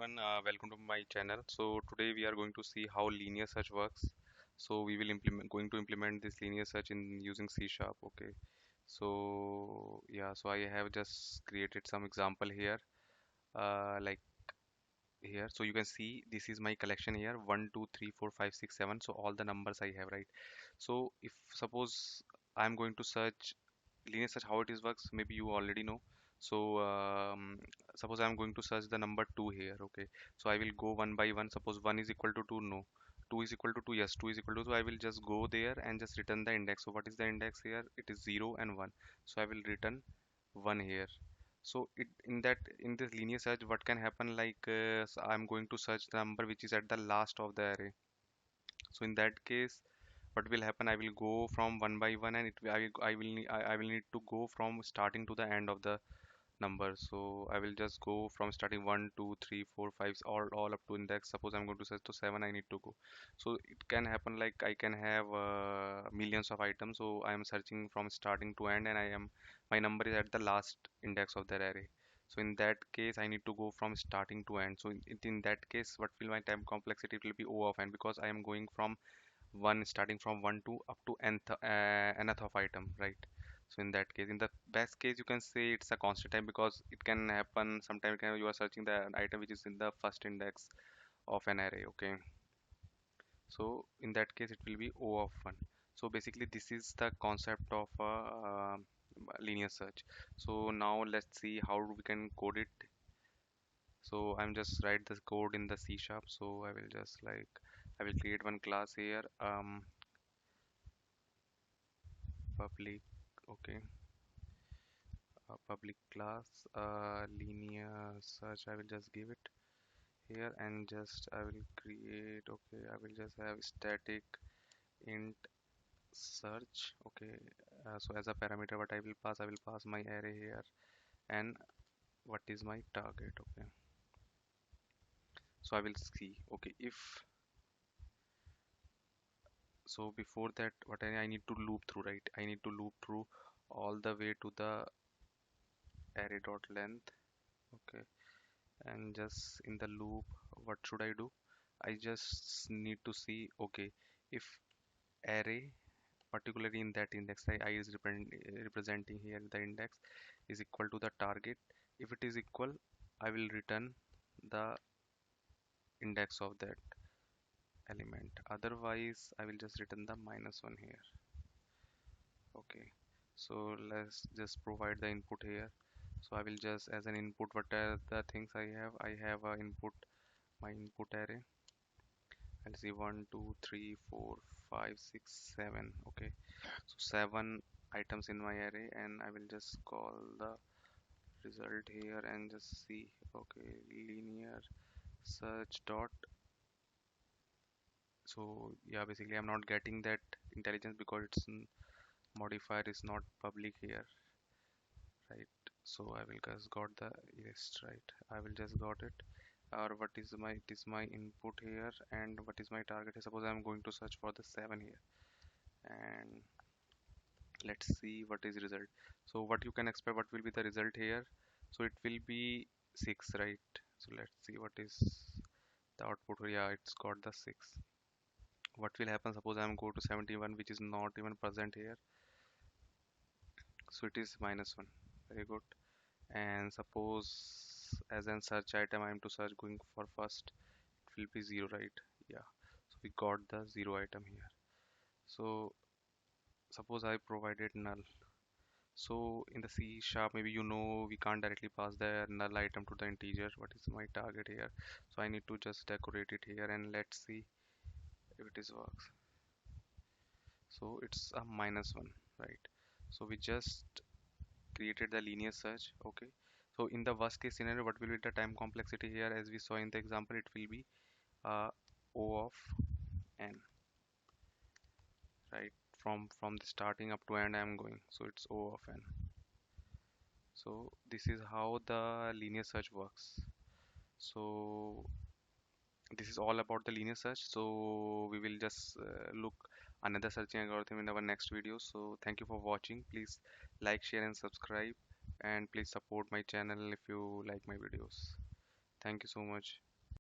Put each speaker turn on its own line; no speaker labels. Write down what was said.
everyone, welcome to my channel. So today we are going to see how linear search works. So we will going to implement this linear search in using C sharp. Okay. So yeah, so I have just created some example here, like here. So you can see this is my collection here, 1 2 3 4 5 6 7. So all the numbers I have, right? So if suppose I'm going to search linear search, how it is works, maybe you already know. So suppose I'm going to search the number 2 here. Okay, so I will go one by one. Suppose 1 is equal to 2, no. 2 is equal to 2, yes. 2 is equal to 2. I will just go there and just return the index. So what is the index here? It is 0 and 1. So I will return 1 here. So it in this linear search, what can happen, like so I'm going to search the number which is at the last of the array. So in that case, what will happen, I will go from one by one, and I will need to go from starting to the end of the number. So I will just go from starting 1 2 3 4 5 all up to index. Suppose I'm going to search to 7, I need to go. So it can happen like I can have millions of items, so I am searching from starting to end, and my number is at the last index of that array. So in that case, I need to go from starting to end. So in that case, what will my time complexity? It will be O of n, because I am going from one, starting from 1 to up to nth of item, right? So in that case, in the best case, you can say it's a constant time, because it can happen sometime you are searching the item which is in the first index of an array. Okay, so in that case it will be O of 1. So basically this is the concept of a linear search. So now let's see how we can code it. So I'm just write this code in the C sharp. So I will just like, I will create one class here, public. Okay, public class, linear search, I will just give it here, and just I will create, okay, I will just have static int search. Okay, so as a parameter, what I will pass my array here, and what is my target. Okay, so I will see, okay, if so before that, what I need to loop through, right? I need to loop through all the way to the array dot length. Okay, and just in the loop, what should I do? I just need to see, okay, if array, particularly in that index, I is representing here the index, is equal to the target. If it is equal, I will return the index of that element. Otherwise, I will just return the -1 here. Okay, so let's just provide the input here. So I will just, as an input, what are the things I have? I have a input, my input array. I'll see 1 2 3 4 5 6 7. Okay, so 7 items in my array, and I will just call the result here and just see. Okay, linear search dot. So yeah, basically I'm not getting that intelligence because its modifier is not public here, right? So I will just got the, yes, right, I will just got it. Or what is my, it is my input here, and what is my target? Suppose I'm going to search for the 7 here, and let's see what is result. So what you can expect, what will be the result here? So it will be 6, right? So let's see what is the output. Yeah, it's got the 6. What will happen, suppose I'm go to 71, which is not even present here, so it is -1. Very good. And suppose as an search item, I'm to search going for first, it will be 0, right? Yeah, so we got the 0 item here. So suppose I provided null. So in the C sharp, maybe you know, we can't directly pass the null item to the integer. What is my target here? So I need to just decorate it here, and let's see if it is works. So it's a -1, right? So we just created the linear search. Okay, so in the worst case scenario, what will be the time complexity here? As we saw in the example, it will be O of n, right? From the starting up to end, I am going, so it's O of n. So this is how the linear search works. So this is all about the linear search. So we will just look another searching algorithm in our next video. So thank you for watching. Please like, share and subscribe, and please support my channel if you like my videos. Thank you so much.